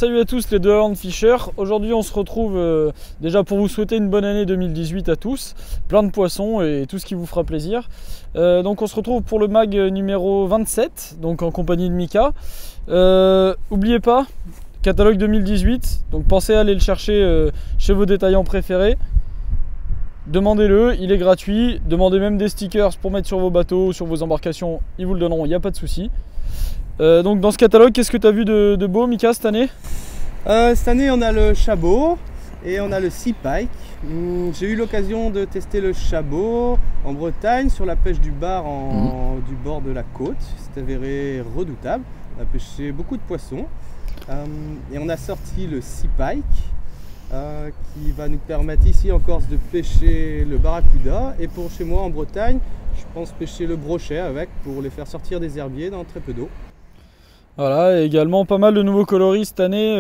salut à tous les deux Horn Fisher. Aujourd'hui on se retrouve déjà pour vous souhaiter une bonne année 2018 à tous. Plein de poissons et tout ce qui vous fera plaisir. Donc on se retrouve pour le mag numéro 27, donc en compagnie de Mika. N'oubliez pas, catalogue 2018, donc pensez à aller le chercher chez vos détaillants préférés. Demandez-le, il est gratuit. Demandez même des stickers pour mettre sur vos bateaux, sur vos embarcations, ils vous le donneront, il n'y a pas de souci. Donc dans ce catalogue, qu'est-ce que tu as vu de beau, Mika, cette année? Cette année, on a le chabot et on a le sea pike. J'ai eu l'occasion de tester le chabot en Bretagne sur la pêche du bar du bord de la côte. C'est avéré redoutable. On a pêché beaucoup de poissons. Et on a sorti le sea pike qui va nous permettre ici en Corse de pêcher le barracuda. Et pour chez moi en Bretagne, je pense pêcher le brochet avec pour les faire sortir des herbiers dans très peu d'eau. Voilà, et également pas mal de nouveaux coloris cette année,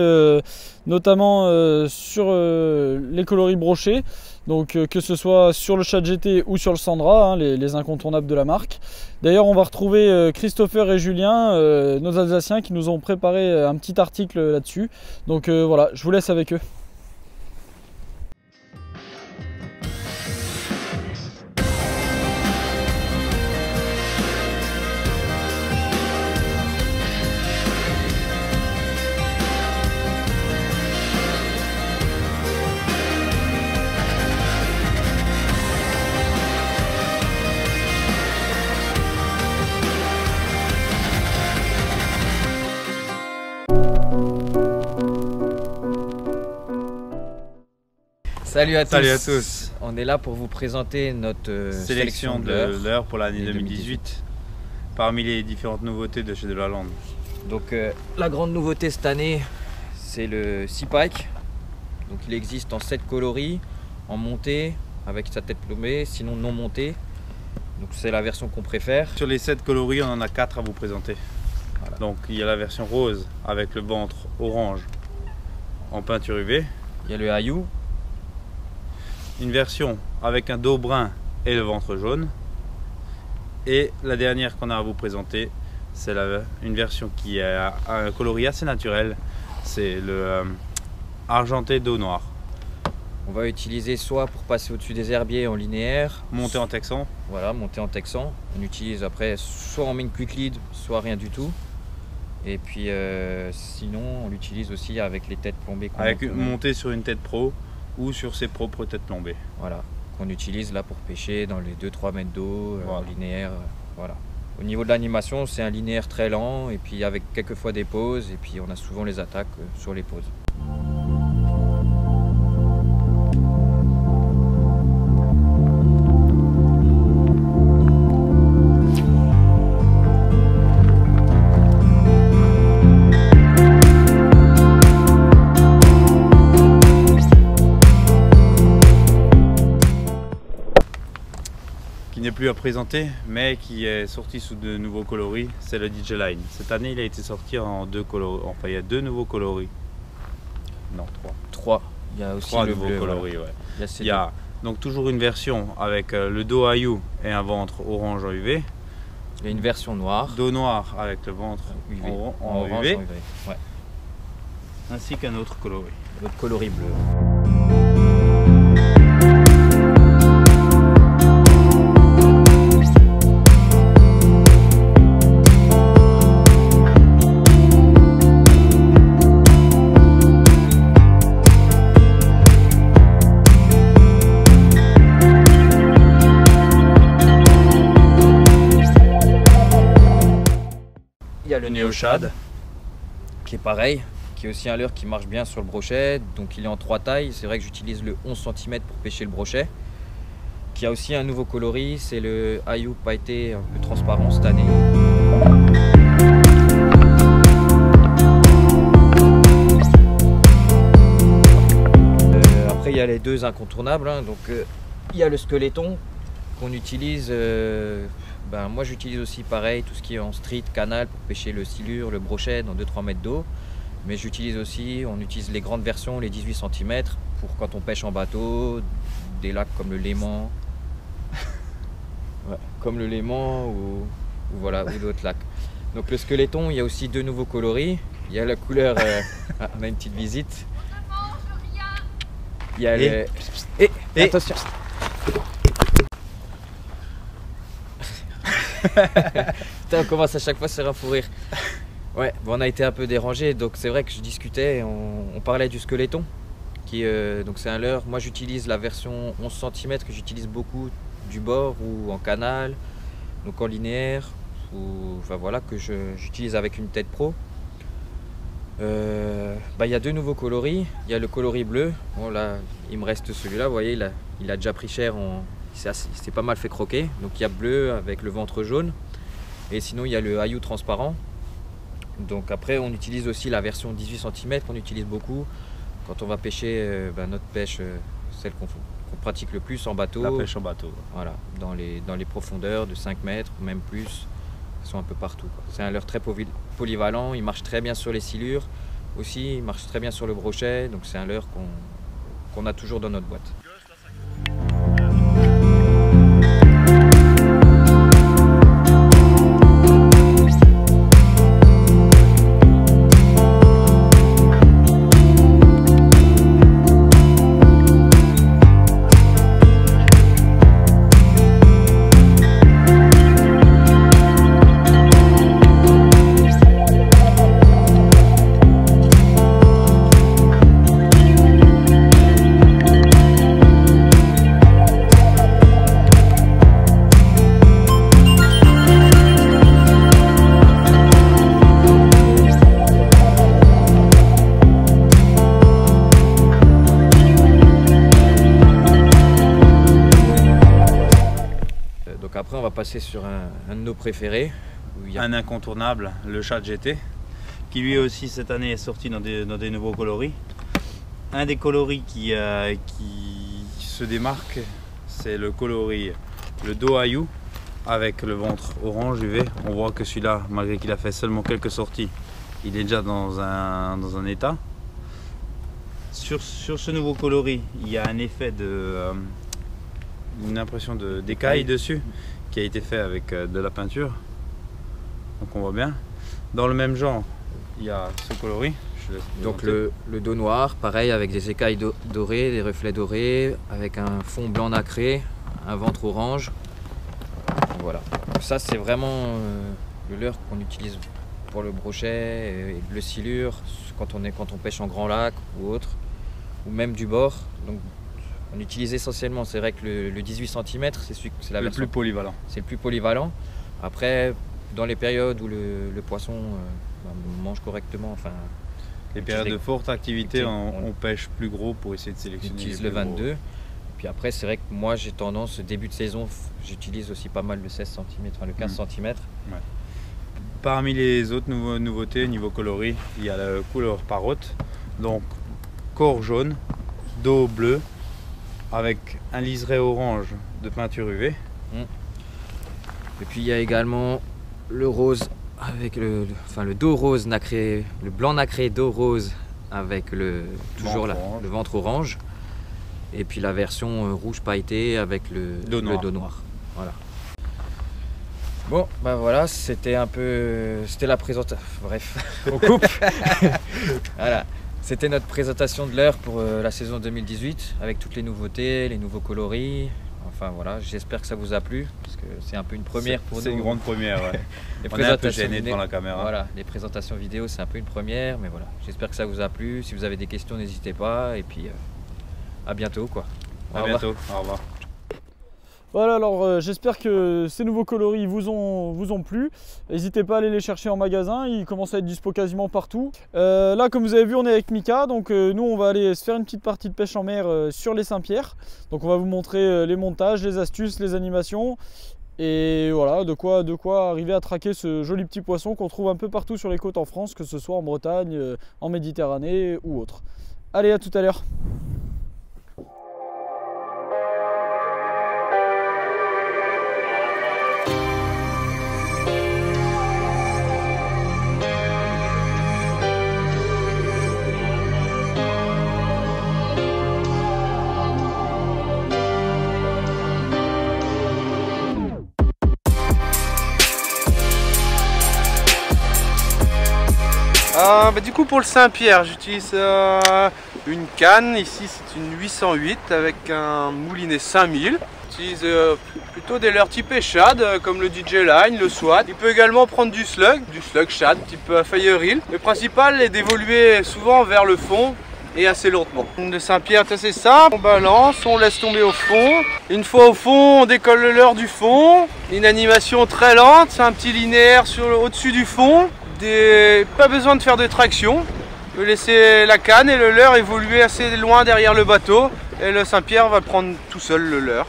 notamment sur les coloris brochés, donc que ce soit sur le Chat GT ou sur le Sandra, hein, les incontournables de la marque. D'ailleurs on va retrouver Christopher et Julien, nos Alsaciens, qui nous ont préparé un petit article là-dessus. Donc voilà, je vous laisse avec eux. Salut à tous. Salut à tous. On est là pour vous présenter notre sélection de l'heure pour l'année 2018 parmi les différentes nouveautés de chez Delaland. Donc la grande nouveauté cette année, c'est le sea pike. Donc il existe en 7 coloris, en montée avec sa tête plombée, sinon non montée. Donc c'est la version qu'on préfère. Sur les 7 coloris, on en a 4 à vous présenter. Voilà. Donc il y a la version rose avec le ventre orange en peinture UV. Il y a le Ayou. Une version avec un dos brun et le ventre jaune. Et la dernière qu'on a à vous présenter, c'est une version qui a un coloris assez naturel. C'est le argenté dos noir. On va utiliser soit pour passer au-dessus des herbiers en linéaire. Monté en texan. Voilà, monté en texan. On utilise après soit en main quick lead, soit rien du tout. Et puis sinon, on l'utilise aussi avec les têtes plombées. Monté sur une tête pro ou sur ses propres têtes plombées. Voilà, qu'on utilise là pour pêcher dans les 2-3 mètres d'eau, voilà. Linéaire. Voilà. Au niveau de l'animation, c'est un linéaire très lent et puis avec quelques fois des pauses et puis on a souvent les attaques sur les pauses. N'est plus à présenter mais qui est sorti sous de nouveaux coloris, c'est le DJ Line. Cette année il a été sorti en 2 coloris, enfin il y a 2 nouveaux coloris. Non, 3. Il y a aussi 3 le nouveaux bleu, coloris, voilà. Ouais. Il y a donc toujours une version avec le dos Ayou et un ventre orange en UV. Il y a une version noire. Dos noir avec le ventre UV. en orange UV. en UV. Ouais. Ainsi qu'un autre coloris. L'autre coloris bleu. Il y a le Neoshad qui est pareil, qui est aussi un leurre qui marche bien sur le brochet, donc il est en 3 tailles. C'est vrai que j'utilise le 11 cm pour pêcher le brochet. Qui a aussi un nouveau coloris, c'est le Ayou pailleté un peu transparent cette année. Après il y a les 2 incontournables, hein. Donc il y a le squeletton qu'on utilise. Moi j'utilise aussi pareil tout ce qui est en street, canal pour pêcher le silure, le brochet dans 2-3 mètres d'eau. Mais j'utilise aussi, on utilise les grandes versions, les 18 cm pour quand on pêche en bateau, des lacs comme le Léman, ou voilà, ou d'autres lacs. Donc le squeletton, il y a aussi 2 nouveaux coloris. Il y a la couleur, on a une petite visite. Il y a Et- le... Et attention. Putain, on commence à chaque fois à se faire un fou rire. Ouais, bon, on a été un peu dérangé, donc c'est vrai que je discutais, on parlait du squeletton, qui donc c'est un leurre. Moi j'utilise la version 11 cm que j'utilise beaucoup du bord ou en canal, donc en linéaire, ou enfin voilà, que j'utilise avec une tête pro. Il y a deux nouveaux coloris. Il y a le coloris bleu. Bon là, il me reste celui-là. Vous voyez, il a déjà pris cher. Il s'est pas mal fait croquer. Donc il y a bleu avec le ventre jaune. Et sinon il y a le haillou transparent. Donc après on utilise aussi la version 18 cm qu'on utilise beaucoup quand on va pêcher notre pêche, celle qu'on pratique le plus en bateau. La pêche en bateau. Voilà, dans les profondeurs de 5 mètres, même plus. Ils sont un peu partout, quoi. C'est un leurre très polyvalent, il marche très bien sur les silures aussi, il marche très bien sur le brochet, donc c'est un leurre qu'on a toujours dans notre boîte. Donc après on va passer sur un de nos préférés. Où il y a... Un incontournable, le Chat GT, qui lui aussi cette année est sorti dans des nouveaux coloris. Un des coloris qui se démarque, c'est le coloris, le dos haillou avec le ventre orange UV. On voit que celui-là, malgré qu'il a fait seulement quelques sorties, il est déjà dans un état. Sur ce nouveau coloris, il y a un effet une impression d'écaille dessus qui a été fait avec de la peinture. Donc on voit bien. Dans le même genre, il y a ce coloris. Donc le dos noir, pareil, avec des écailles dorées, des reflets dorés, avec un fond blanc nacré, un ventre orange. Voilà. Ça c'est vraiment le leurre qu'on utilise pour le brochet, et le silure, quand on pêche en grand lac ou autre, ou même du bord. Donc on utilise essentiellement, c'est vrai que le 18 cm, c'est la version plus polyvalent. C'est le plus polyvalent. Après, dans les périodes où le poisson mange correctement, enfin, les périodes de forte activité, on pêche plus gros pour essayer de sélectionner. On utilise le 22. Et puis après, c'est vrai que moi j'ai tendance, début de saison, j'utilise aussi pas mal le 16 cm, enfin le 15 cm. Ouais. Parmi les autres nouveautés niveau coloris, il y a la couleur parotte, donc corps jaune, dos bleu, avec un liseré orange de peinture UV. Et puis il y a également le rose avec le dos rose nacré, le blanc nacré dos rose avec le ventre orange. Et puis la version rouge pailleté avec le dos noir. Voilà. Bon, ben voilà, c'était la présentation. Bref, on coupe. Voilà. C'était notre présentation de leurre pour la saison 2018 avec toutes les nouveautés, les nouveaux coloris. Enfin voilà, j'espère que ça vous a plu parce que c'est un peu une première pour nous. C'est une grande première, ouais. Les On est un peu gêné devant la caméra. Voilà, les présentations vidéo c'est un peu une première, mais voilà, j'espère que ça vous a plu. Si vous avez des questions, n'hésitez pas et puis à bientôt quoi. À bientôt, au revoir. Voilà, alors j'espère que ces nouveaux coloris vous ont plu. N'hésitez pas à aller les chercher en magasin, ils commencent à être dispo quasiment partout. Là, comme vous avez vu, on est avec Mika, donc nous on va aller se faire une petite partie de pêche en mer sur les Saint-Pierre. Donc on va vous montrer les montages, les astuces, les animations. Et voilà, de quoi arriver à traquer ce joli petit poisson qu'on trouve un peu partout sur les côtes en France, que ce soit en Bretagne, en Méditerranée ou autre. Allez, à tout à l'heure. Du coup pour le Saint-Pierre, j'utilise une canne, ici c'est une 808 avec un moulinet 5000. J'utilise plutôt des leurres type shad comme le DJ Line, le SWAT. Il peut également prendre du slug shad type fire reel. Le principal est d'évoluer souvent vers le fond et assez lentement. Le Saint-Pierre est assez simple, on balance, on laisse tomber au fond. Une fois au fond, on décolle le leurre du fond. Une animation très lente, c'est un petit linéaire au-dessus du fond. Pas besoin de faire de traction. On peut laisser la canne et le leurre évoluer assez loin derrière le bateau. Et le Saint-Pierre va prendre tout seul le leurre.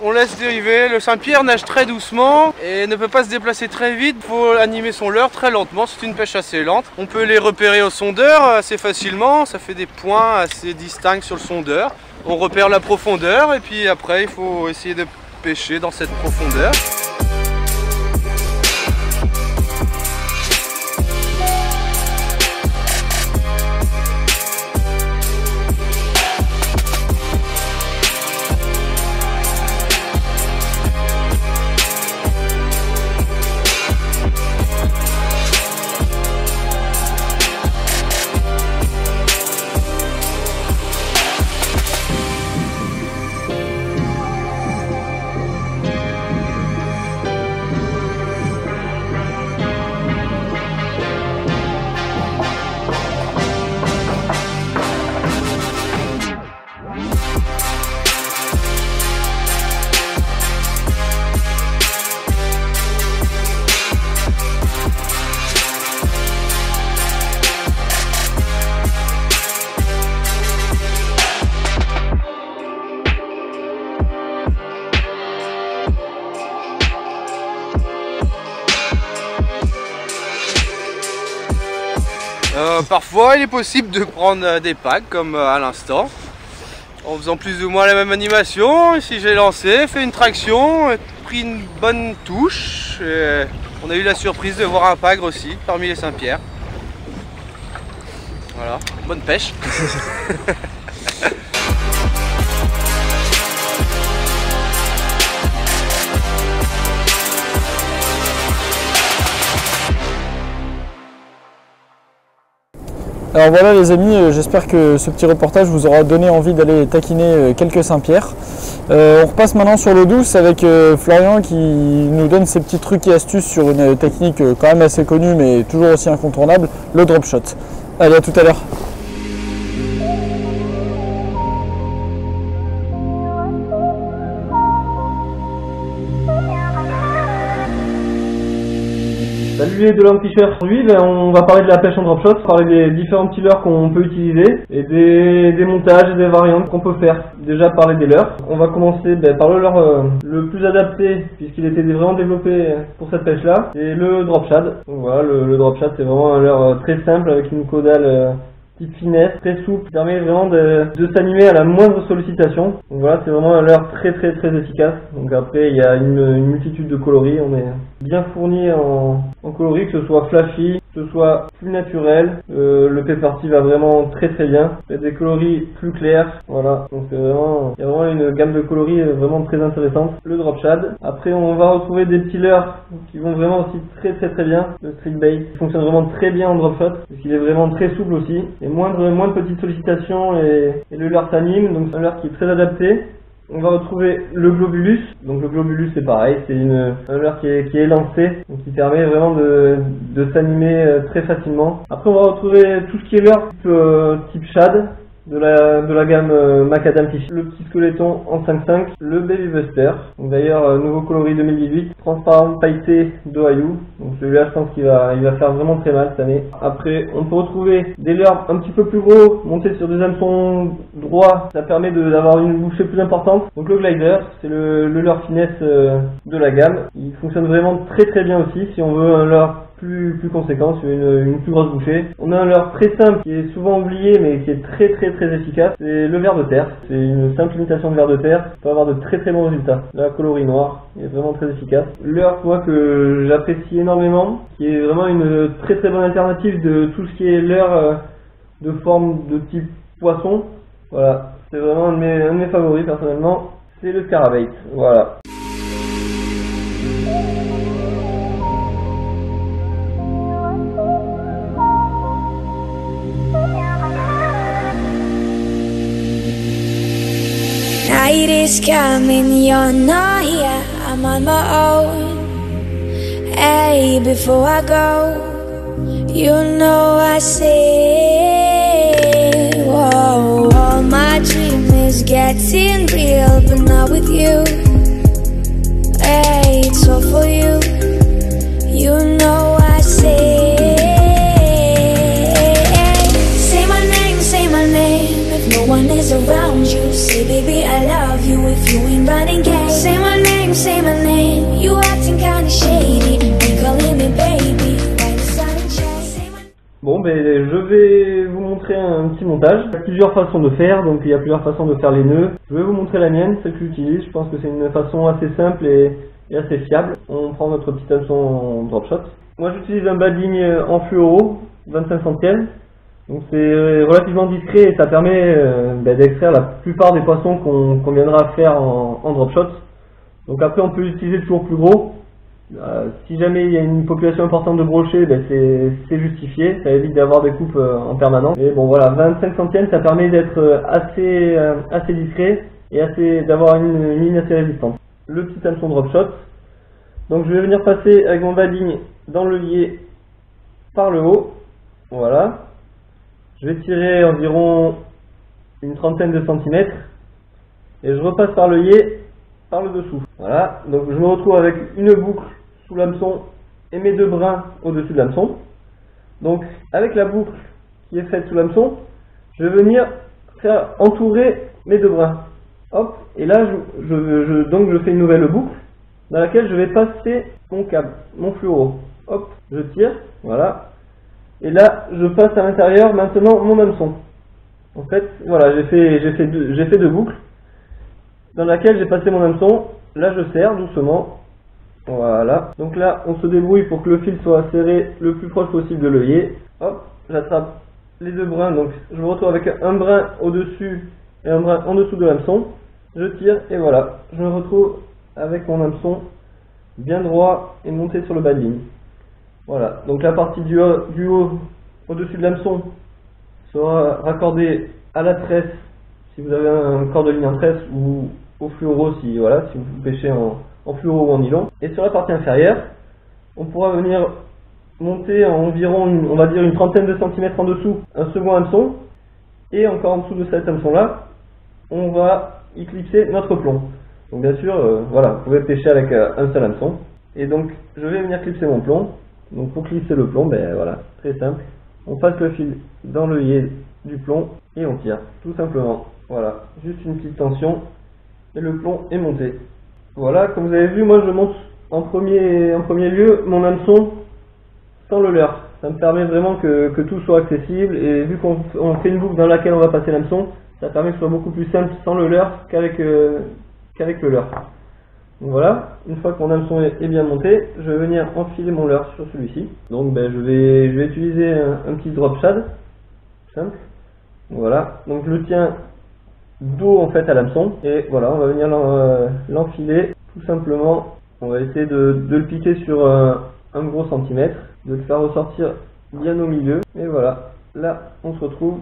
On laisse dériver, le Saint-Pierre nage très doucement et ne peut pas se déplacer très vite. Il faut animer son leurre très lentement, c'est une pêche assez lente. On peut les repérer au sondeur assez facilement, ça fait des points assez distincts sur le sondeur. On repère la profondeur et puis après il faut essayer de pêcher dans cette profondeur. Parfois il est possible de prendre des packs comme à l'instant en faisant plus ou moins la même animation. Ici j'ai lancé, fait une traction, pris une bonne touche et on a eu la surprise de voir un pagre aussi parmi les Saint-Pierre. Voilà, bonne pêche. Alors voilà les amis, j'espère que ce petit reportage vous aura donné envie d'aller taquiner quelques Saint-Pierre. On repasse maintenant sur l'eau douce avec Florian qui nous donne ses petits trucs et astuces sur une technique quand même assez connue mais toujours aussi incontournable, le drop shot. Allez, à tout à l'heure. Salut les Dolan Fisher. Aujourd'hui, on va parler de la pêche en drop shot, parler des différents petits leurres qu'on peut utiliser et des montages et des variantes qu'on peut faire. Déjà parler des leurres. On va commencer par le leurre le plus adapté puisqu'il était vraiment développé pour cette pêche là. C'est le drop shad. Donc voilà, le drop shad c'est vraiment un leurre très simple avec une caudale petite finesse, très souple, qui permet vraiment de s'animer à la moindre sollicitation. Donc voilà, c'est vraiment un leurre très efficace. Donc après il y a une multitude de coloris, on est bien fourni en coloris, que ce soit flashy, que ce soit plus naturel. Le P-Party va vraiment très bien. Il y a des coloris plus clairs, voilà. Donc il y a vraiment une gamme de coloris vraiment très intéressante. Le drop shad. Après on va retrouver des petits leurres qui vont vraiment aussi très bien. Le street bait fonctionne vraiment très bien en drop shot parce qu'il est vraiment très souple aussi. Et moins de petites sollicitations et le leurre s'anime, donc c'est un leurre qui est très adapté. On va retrouver le globulus. Donc le globulus c'est pareil, c'est un leurre qui est lancé, donc qui permet vraiment de s'animer très facilement. Après on va retrouver tout ce qui est leurre type shad, de la gamme Macadam Fish, le petit squeletton en 5.5, le Baby Buster, d'ailleurs nouveau coloris 2018, transparent pailleté d'Ohio, donc celui-là je pense qu'il va faire vraiment très mal cette année. Après on peut retrouver des leurres un petit peu plus gros, montés sur des hameçons droits, ça permet d'avoir une bouchée plus importante. Donc le glider, c'est le leurre finesse de la gamme, il fonctionne vraiment très bien aussi si on veut un leurre plus conséquent sur une plus grosse bouchée. On a un leurre très simple qui est souvent oublié mais qui est très efficace, c'est le ver de terre. C'est une simple imitation de ver de terre, on peut avoir de très bons résultats. La coloris noir est vraiment très efficace. Leurre que j'apprécie énormément, qui est vraiment une très bonne alternative de tout ce qui est leurre de forme de type poisson. Voilà, c'est vraiment un de mes favoris personnellement, c'est le scarabait. Voilà. is coming, you're not here, I'm on my own. Hey, before I go, you know I say, whoa, all my dream is getting real, but not with you. Hey, it's all for you, you know I say. Say my name, if no one is around you. Say baby I love you if you ain't running game. Say my name, you acting kinda shady, ain't calling me baby. Bon, ben, je vais vous montrer un petit montage. Il y a plusieurs façons de faire, donc il y a plusieurs façons de faire les nœuds. Je vais vous montrer la mienne, celle que j'utilise. Je pense que c'est une façon assez simple et assez fiable. On prend notre petit hameçon en drop shot. Moi j'utilise un badling en fluoro, 25 centièmes. Donc c'est relativement discret et ça permet d'extraire la plupart des poissons qu'on viendra faire en drop shot. Donc après on peut utiliser toujours plus gros. Si jamais il y a une population importante de brochets, c'est justifié, ça évite d'avoir des coupes en permanence. Et bon voilà, 25 centièmes ça permet d'être assez discret et d'avoir une ligne assez résistante. Le petit hameçon drop shot. Donc je vais venir passer avec mon badling dans le lié par le haut. Voilà. Je vais tirer environ une trentaine de centimètres et je repasse par le lié par le dessous. Voilà. Donc je me retrouve avec une boucle sous l'hameçon et mes deux brins au-dessus de l'hameçon. Donc avec la boucle qui est faite sous l'hameçon, je vais venir faire entourer mes deux brins. Hop, et là donc je fais une nouvelle boucle dans laquelle je vais passer mon câble, mon fluoro. Hop, je tire, voilà. Et là, je passe à l'intérieur maintenant mon hameçon. En fait, voilà, j'ai fait deux boucles dans laquelle j'ai passé mon hameçon. Là, je serre doucement. Voilà. Donc là, on se débrouille pour que le fil soit serré le plus proche possible de l'œillet. Hop, j'attrape les deux brins. Donc, je me retrouve avec un brin au-dessus et un brin en dessous de l'hameçon. Je tire et voilà, je me retrouve avec mon hameçon bien droit et monté sur le badling. Voilà, donc la partie du haut au-dessus de l'hameçon sera raccordée à la tresse si vous avez un corps de ligne en tresse ou au fluoro si vous pêchez en fluoro ou en nylon. Et sur la partie inférieure, on pourra venir monter environ, on va dire une trentaine de centimètres en dessous, un second hameçon, et encore en dessous de cet hameçon là, on va y clipser notre plomb. Donc bien sûr, voilà, vous pouvez pêcher avec un seul hameçon. Et donc, je vais venir clipser mon plomb. Donc pour clipser le plomb, voilà, très simple. On passe le fil dans l'œillet du plomb et on tire, tout simplement. Voilà, juste une petite tension et le plomb est monté. Voilà, comme vous avez vu, moi je monte en premier lieu mon hameçon sans le leurre. Ça me permet vraiment que tout soit accessible et vu qu'on fait une boucle dans laquelle on va passer l'hameçon, ça permet que ce soit beaucoup plus simple sans le leurre qu'avec le leurre. Donc voilà, une fois que mon hameçon est bien monté, je vais venir enfiler mon leurre sur celui-ci. Donc je vais utiliser un petit drop shad, simple. Voilà, donc je le tiens dos en fait à l'hameçon et voilà, on va venir l'enfiler tout simplement. On va essayer de le piquer sur un gros centimètre, de le faire ressortir bien au milieu. Et voilà, là on se retrouve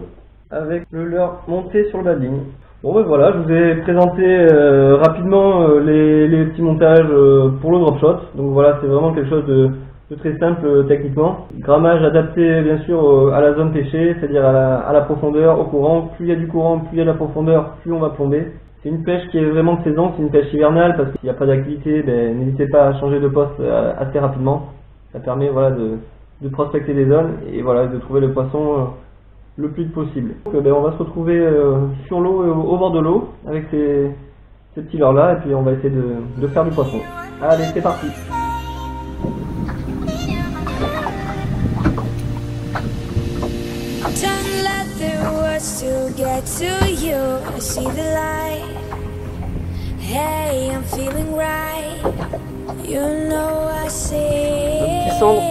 avec le leurre monté sur le badling. Bon voilà, je vous ai présenté rapidement les petits montages pour le drop shot. Donc voilà, c'est vraiment quelque chose de très simple techniquement. Grammage adapté bien sûr à la zone pêchée, c'est-à-dire à la profondeur, au courant. Plus il y a du courant, plus il y a de la profondeur, plus on va plomber. C'est une pêche qui est vraiment de saison, c'est une pêche hivernale parce qu'il n'y a pas d'activité, n'hésitez pas à changer de poste assez rapidement. Ça permet voilà, de prospecter des zones et voilà, de trouver le poisson le plus vite possible. Donc, on va se retrouver sur l'eau et au bord de l'eau avec ces petits leurres là et puis on va essayer de faire du poisson. Allez, c'est parti! Don't let the words to get to you. I see the light. Hey, I'm feeling right. You know I say. Descendre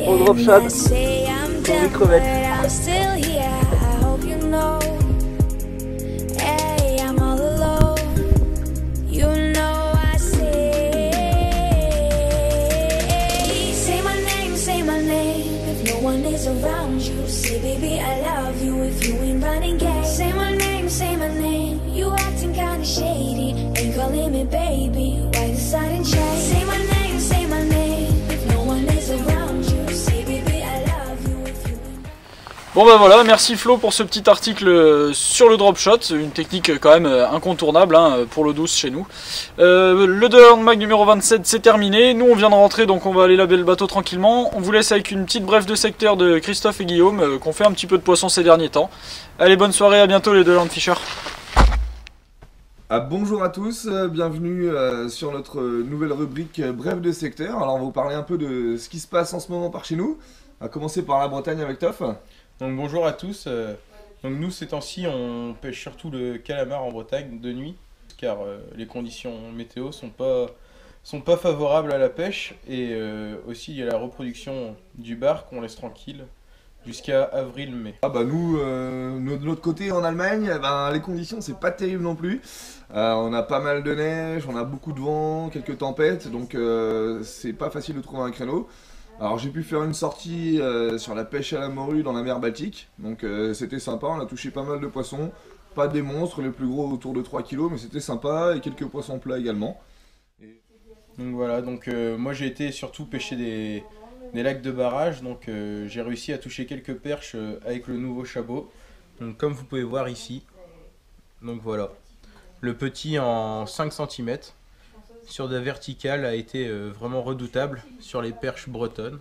au drop shad sur les crevettes. I'm still here. I hope you know. Hey, I'm all alone. You know I say. Say my name. If no one is around you, say baby I love you. If you ain't running game, say my name. say my name. You acting kinda shady, ain't calling me baby. Why the sudden change? Say my name, if no one is around you. Say baby I love you if you. Bon bah voilà, merci Flo pour ce petit article sur le drop shot, une technique quand même incontournable hein, pour l'eau douce chez nous. Le Deland Mag numéro 27 c'est terminé, nous on vient de rentrer donc on va aller laver le bateau tranquillement. On vous laisse avec une petite brève de secteur de Christophe et Guillaume qu'on fait un petit peu de poisson ces derniers temps. Allez, bonne soirée, à bientôt les Deland Fishers. Bonjour à tous, bienvenue sur notre nouvelle rubrique Brève de secteur. Alors on va vous parler un peu de ce qui se passe en ce moment par chez nous. On va commencer par la Bretagne avec Toff. Donc bonjour à tous, donc nous ces temps-ci on pêche surtout le calamar en Bretagne de nuit car les conditions météo sont pas favorables à la pêche et aussi il y a la reproduction du bar qu'on laisse tranquille jusqu'à avril-mai. Ah bah nous, de l'autre côté en Allemagne, les conditions c'est pas terrible non plus. On a pas mal de neige, on a beaucoup de vent, quelques tempêtes, donc c'est pas facile de trouver un créneau. Alors j'ai pu faire une sortie sur la pêche à la morue dans la mer Baltique, donc c'était sympa, on a touché pas mal de poissons, pas des monstres, les plus gros autour de 3 kg, mais c'était sympa, et quelques poissons plats également. Donc voilà, donc moi j'ai été surtout pêcher des lacs de barrage, donc j'ai réussi à toucher quelques perches avec le nouveau chabot, donc comme vous pouvez voir ici, donc voilà, le petit en 5 cm. Sur de la verticale a été vraiment redoutable sur les perches bretonnes.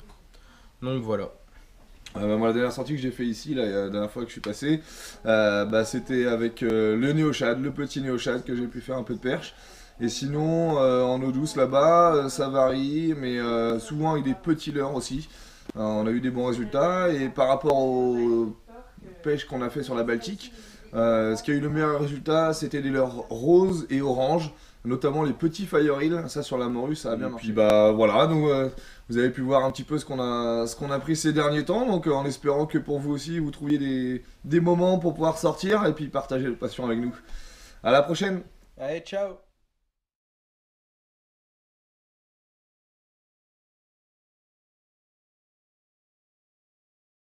Donc voilà. Moi, la dernière sortie que j'ai fait ici, la dernière fois que je suis passé, c'était avec le néoshad, le petit néoshad que j'ai pu faire un peu de perche. Et sinon, en eau douce là-bas, ça varie, mais souvent avec des petits leurres aussi. On a eu des bons résultats. Et par rapport aux pêches qu'on a fait sur la Baltique, ce qui a eu le meilleur résultat, c'était des leurres roses et oranges. Notamment les petits fire eel, ça sur la morue ça a bien marché. Puis voilà, nous vous avez pu voir un petit peu ce qu'on a pris ces derniers temps, donc en espérant que pour vous aussi vous trouviez des moments pour pouvoir sortir et puis partager le passion avec nous. À la prochaine. Allez, ciao.